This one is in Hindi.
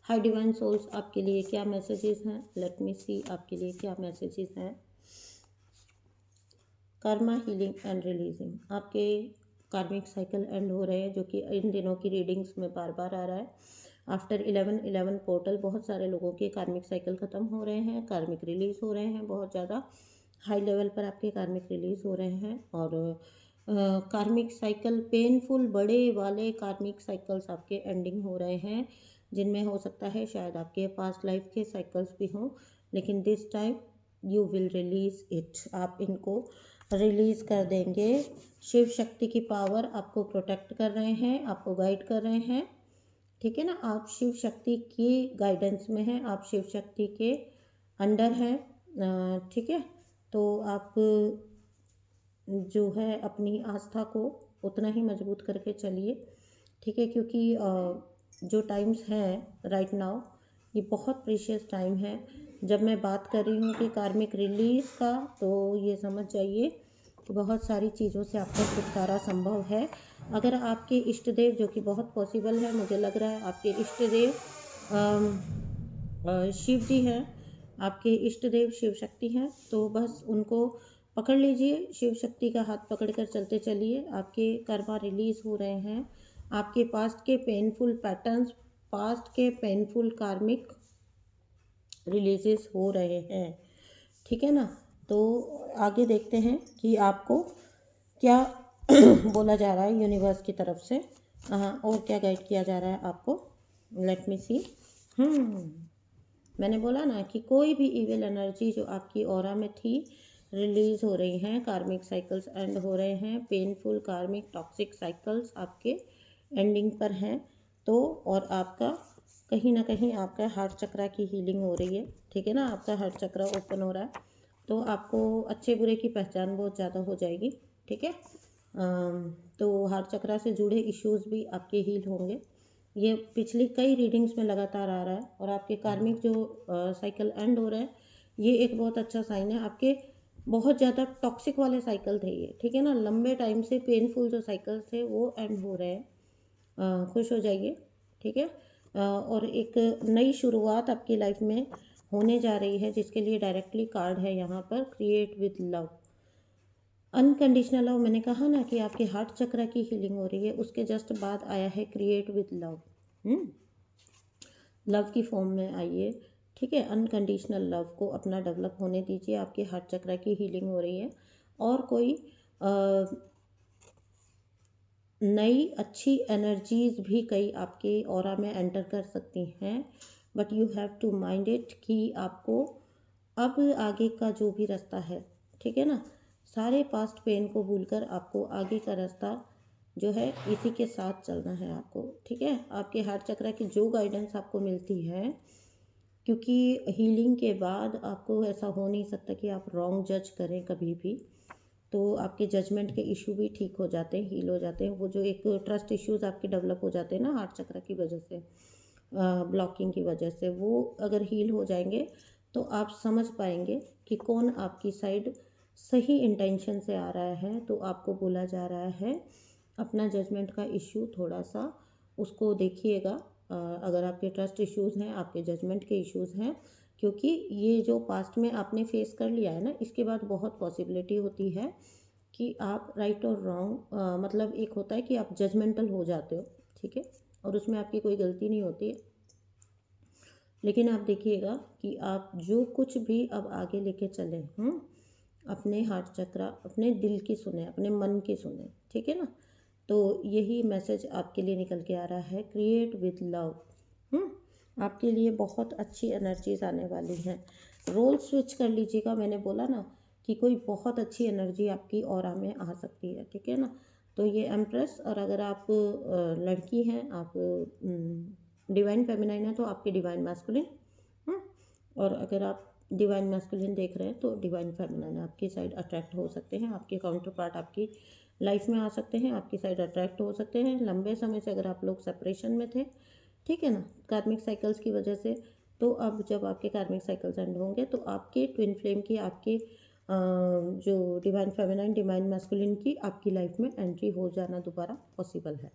हाई डिवाइन सोल्स आपके लिए क्या मैसेजेस हैं, लेट मी सी आपके लिए क्या मैसेजेस हैं। कर्मा हीलिंग एंड रिलीजिंग, आपके कार्मिक साइकिल एंड हो रहे हैं, जो कि इन दिनों की रीडिंग्स में बार बार आ रहा है। आफ्टर 11/11 पोर्टल बहुत सारे लोगों के कार्मिक साइकिल ख़त्म हो रहे हैं, कार्मिक रिलीज हो रहे हैं, बहुत ज़्यादा हाई लेवल पर आपके कार्मिक रिलीज हो रहे हैं। और कार्मिक साइकिल पेनफुल बड़े वाले कार्मिक साइकिल्स आपके एंडिंग हो रहे हैं, जिनमें हो सकता है शायद आपके पास्ट लाइफ के साइकिल्स भी हों, लेकिन this time you will release it, आप इनको रिलीज कर देंगे। शिव शक्ति की पावर आपको प्रोटेक्ट कर रहे हैं, आपको गाइड कर रहे हैं, ठीक है ना। आप शिव शक्ति की गाइडेंस में हैं, आप शिव शक्ति के अंडर हैं, ठीक है। तो आप जो है अपनी आस्था को उतना ही मजबूत करके चलिए, ठीक है, क्योंकि जो टाइम्स हैं राइट नाउ ये बहुत प्रीशियस टाइम है। जब मैं बात कर रही हूँ कि कार्मिक रिलीज का, तो ये समझ जाइए कि बहुत सारी चीज़ों से आपका छुटकारा संभव है। अगर आपके इष्ट देव, जो कि बहुत पॉसिबल है, मुझे लग रहा है आपके इष्ट देव शिव जी हैं, आपके इष्ट देव शिव शक्ति हैं, तो बस उनको पकड़ लीजिए, शिव शक्ति का हाथ पकड़कर चलते चलिए। आपके कर्मा रिलीज हो रहे हैं, आपके पास्ट के पेनफुल पैटर्न्स, पास्ट के पेनफुल कार्मिक रिलीजेस हो रहे हैं, ठीक है ना। तो आगे देखते हैं कि आपको क्या बोला जा रहा है यूनिवर्स की तरफ से, और क्या गाइड किया जा रहा है आपको। लेट मी सी। मैंने बोला ना कि कोई भी इविल एनर्जी जो आपकी ऑरा में थी रिलीज हो रही हैं, कार्मिक साइकिल्स एंड हो रहे हैं, पेनफुल कार्मिक टॉक्सिक साइकिल्स आपके एंडिंग पर हैं। तो और आपका कहीं ना कहीं आपका हार्ट चक्रा की हीलिंग हो रही है, ठीक है ना, आपका हार्ट चक्रा ओपन हो रहा है, तो आपको अच्छे बुरे की पहचान बहुत ज़्यादा हो जाएगी, ठीक है। तो हार्ट चक्रा से जुड़े इश्यूज भी आपके हील होंगे, ये पिछली कई रीडिंग्स में लगातार आ रहा है। और आपके कार्मिक जो साइकिल एंड हो रहा है, ये एक बहुत अच्छा साइन है। आपके बहुत ज़्यादा टॉक्सिक वाले साइकिल थे ये, ठीक है ना, लंबे टाइम से पेनफुल जो साइकिल थे वो एंड हो रहे हैं, खुश हो जाइए, ठीक है। और एक नई शुरुआत आपकी लाइफ में होने जा रही है, जिसके लिए डायरेक्टली कार्ड है यहाँ पर, create with love, unconditional love. मैंने कहा ना कि आपके हार्ट चक्र की हीलिंग हो रही है, उसके जस्ट बाद आया है क्रिएट विद लव। लव की फॉर्म में आइए, ठीक है। अनकंडीशनल लव को अपना डेवलप होने दीजिए, आपके हार्ट चक्र की हीलिंग हो रही है। और कोई नई अच्छी एनर्जीज भी कई आपके ऑरा में एंटर कर सकती हैं, but you have to mind it कि आपको अब आगे का जो भी रास्ता है, ठीक है ना, सारे पास्ट पेन को भूलकर आपको आगे का रास्ता जो है इसी के साथ चलना है आपको, ठीक है। आपके हार्ट चक्र की जो गाइडेंस आपको मिलती है, क्योंकि हीलिंग के बाद आपको ऐसा हो नहीं सकता कि आप रॉन्ग जज करें कभी भी, तो आपके जजमेंट के इशू भी ठीक हो जाते हैं, हील हो जाते हैं। वो जो एक ट्रस्ट इश्यूज आपके डेवलप हो जाते हैं ना हार्ट चक्र की वजह से, ब्लॉकिंग की वजह से, वो अगर हील हो जाएंगे तो आप समझ पाएंगे कि कौन आपकी साइड सही इंटेंशन से आ रहा है। तो आपको बोला जा रहा है अपना जजमेंट का इश्यू थोड़ा सा उसको देखिएगा, अगर आपके ट्रस्ट इश्यूज हैं, आपके जजमेंट के इश्यूज हैं, क्योंकि ये जो पास्ट में आपने फेस कर लिया है ना, इसके बाद बहुत पॉसिबिलिटी होती है कि आप राइट और रॉन्ग, मतलब एक होता है कि आप जजमेंटल हो जाते हो, ठीक है, और उसमें आपकी कोई गलती नहीं होती है। लेकिन आप देखिएगा कि आप जो कुछ भी अब आगे लेके चले, अपने हार्ट चक्र, अपने दिल की सुने, अपने मन की सुने, ठीक है ना। तो यही मैसेज आपके लिए निकल के आ रहा है, क्रिएट विद लव। आपके लिए बहुत अच्छी एनर्जीज आने वाली हैं। रोल स्विच कर लीजिएगा, मैंने बोला ना कि कोई बहुत अच्छी एनर्जी आपकी ऑरा में आ सकती है, ठीक है ना। तो ये एम्प्रेस, और अगर आप लड़की हैं, आप डिवाइन फेमिनाइन है, तो आपके डिवाइन मैस्कुलिन, और अगर आप डिवाइन मैस्कुलिन देख रहे हैं तो डिवाइन फेमिनाइन आपकी साइड अट्रैक्ट हो सकते हैं, आपके काउंटर पार्ट आपकी लाइफ में आ सकते हैं, आपकी साइड अट्रैक्ट हो सकते हैं। लंबे समय से अगर आप लोग सेपरेशन में थे, ठीक है ना, कार्मिक साइकिल्स की वजह से, तो अब जब आपके कार्मिक साइकिल्स एंड होंगे तो आपके ट्विन फ्लेम की, आपके जो डिवाइन फेमिनाइन डिवाइन मैस्कुलिन की आपकी लाइफ में एंट्री हो जाना दोबारा पॉसिबल है।